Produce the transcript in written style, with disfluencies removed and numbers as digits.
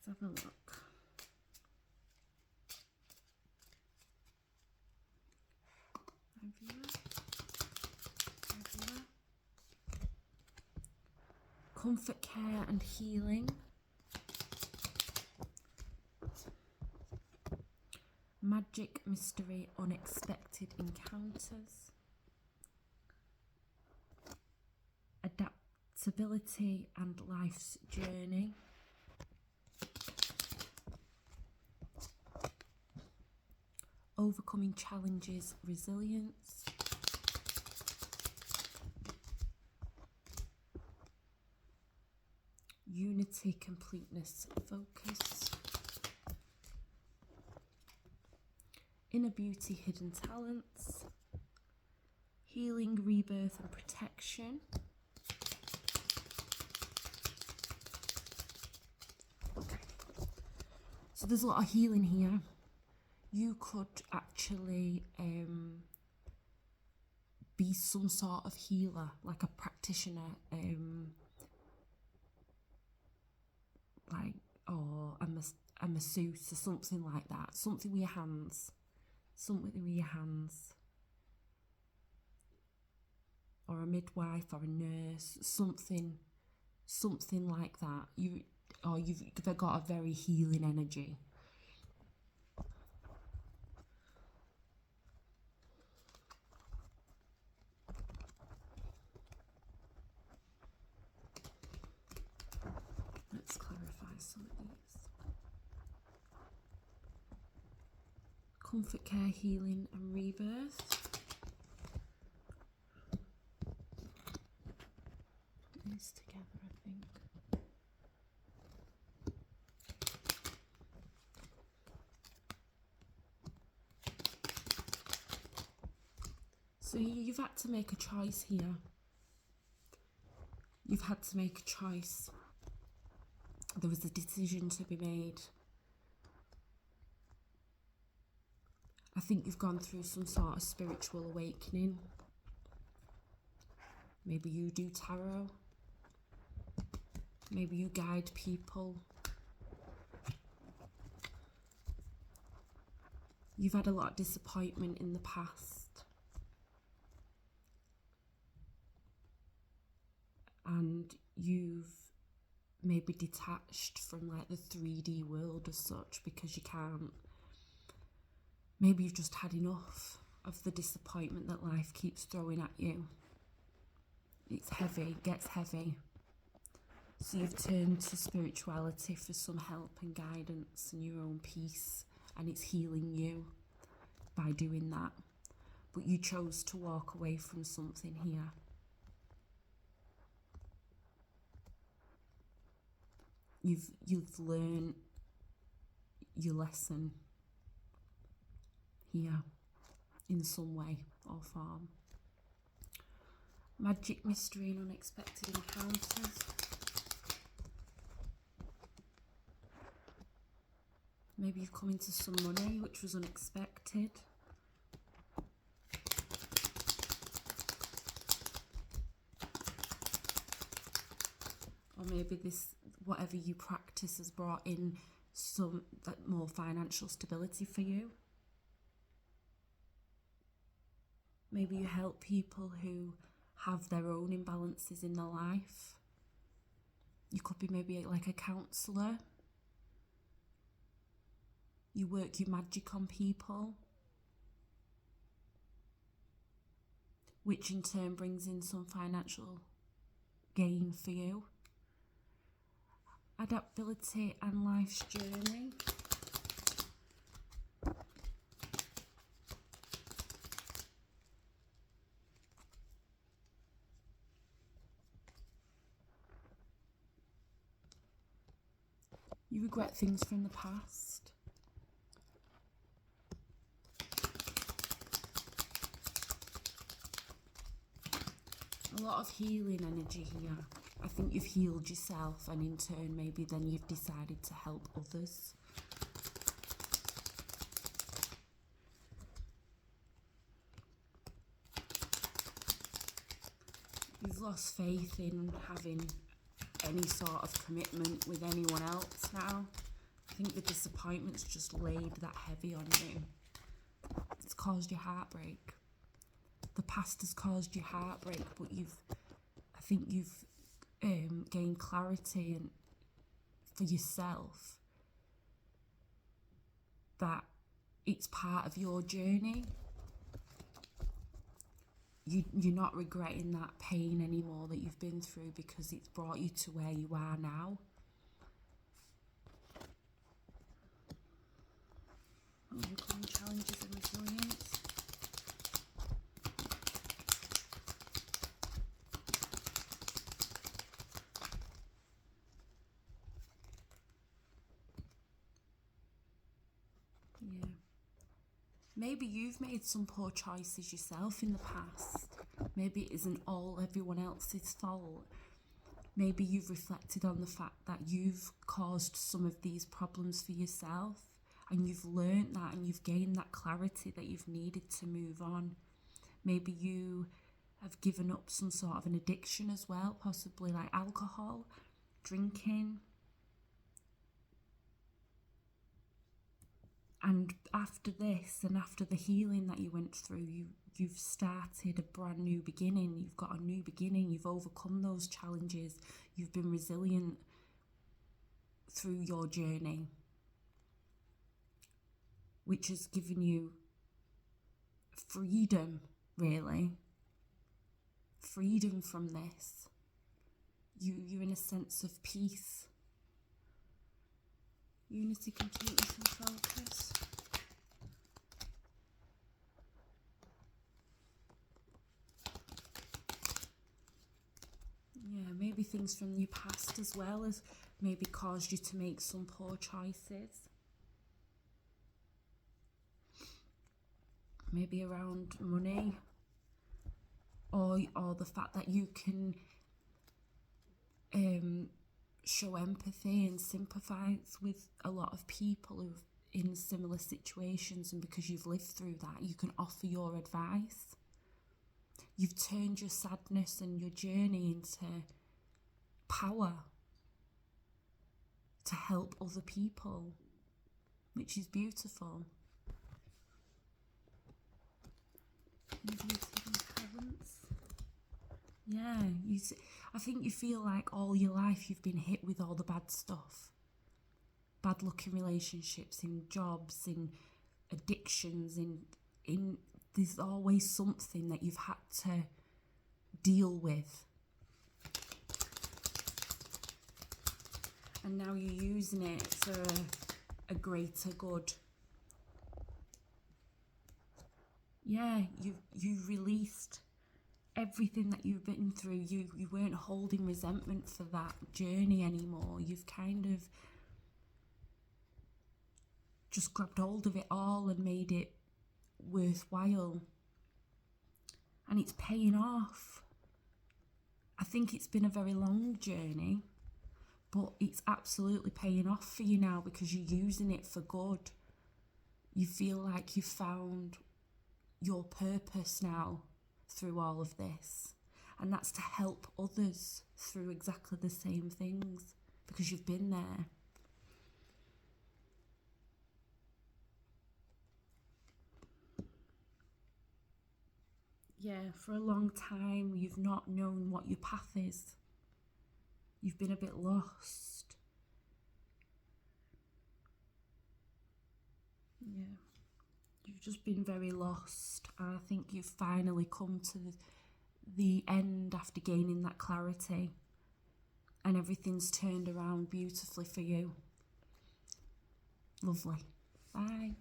Let's have a look. Comfort, care and healing. Magic, mystery, unexpected encounters. Adaptability and life's journey. Overcoming challenges, resilience. Unity, completeness, focus. Inner beauty, hidden talents. Healing, rebirth and protection. Okay. So there's a lot of healing here. You could actually be some sort of healer, like a practitioner, or a masseuse or something like that. Something with your hands. Or a midwife or a nurse, something like that. You've got a very healing energy. Let's clarify some of these. Comfort, care, healing and rebirth. Put these together, I think. So you've had to make a choice here. You've had to make a choice. There was a decision to be made. I think you've gone through some sort of spiritual awakening. Maybe you do tarot. Maybe you guide people. You've had a lot of disappointment in the past. And you've maybe detached from like the 3D world as such because you can't. Maybe you've just had enough of the disappointment that life keeps throwing at you. It's heavy, gets heavy. So you've turned to spirituality for some help and guidance and your own peace, and it's healing you by doing that. But you chose to walk away from something here. You've learned your lesson here in some way or form. Magic, mystery and unexpected encounters. Maybe you've come into some money which was unexpected. Or maybe whatever you practice has brought in some more financial stability for you. Maybe you help people who have their own imbalances in their life. You could be maybe like a counsellor. You work your magic on people, which in turn brings in some financial gain for you. Adaptability and life's journey. You regret things from the past. A lot of healing energy here. I think you've healed yourself, and in turn maybe then you've decided to help others. You've lost faith in having any sort of commitment with anyone else now. I think the disappointment's just laid that heavy on you. It's caused you heartbreak. The past has caused you heartbreak, but I think you've gained clarity and for yourself that it's part of your journey. You're not regretting that pain anymore that you've been through because it's brought you to where you are now. Overcoming challenges and resilience. Yeah. Maybe you've made some poor choices yourself in the past. Maybe it isn't all everyone else's fault. Maybe you've reflected on the fact that you've caused some of these problems for yourself, and you've learned that and you've gained that clarity that you've needed to move on. Maybe you have given up some sort of an addiction as well, possibly like alcohol, drinking. And after this and after the healing that you went through, you've started a brand new beginning. You've got a new beginning. You've overcome those challenges. You've been resilient through your journey, which has given you freedom, really. Freedom from this. You're in a sense of peace. Unity, completeness and focus. Yeah, maybe things from your past as well as maybe caused you to make some poor choices. Maybe around money, or the fact that you can show empathy and sympathise with a lot of people who are in similar situations, and because you've lived through that, you can offer your advice. You've turned your sadness and your journey into power to help other people, which is beautiful. Yeah, I think you feel like all your life you've been hit with all the bad stuff. Bad luck in relationships, in jobs, in addictions, in there's always something that you've had to deal with. And now you're using it for a greater good. Yeah, you released everything that you've been through. You weren't holding resentment for that journey anymore. You've kind of just grabbed hold of it all and made it worthwhile. And it's paying off. I think it's been a very long journey, but it's absolutely paying off for you now because you're using it for good. You feel like you've found your purpose now through all of this, and that's to help others through exactly the same things because you've been there. Yeah, for a long time you've not known what your path is. You've been a bit lost. Yeah, you've just been very lost. I think you've finally come to the end after gaining that clarity, and everything's turned around beautifully for you. Lovely. Bye.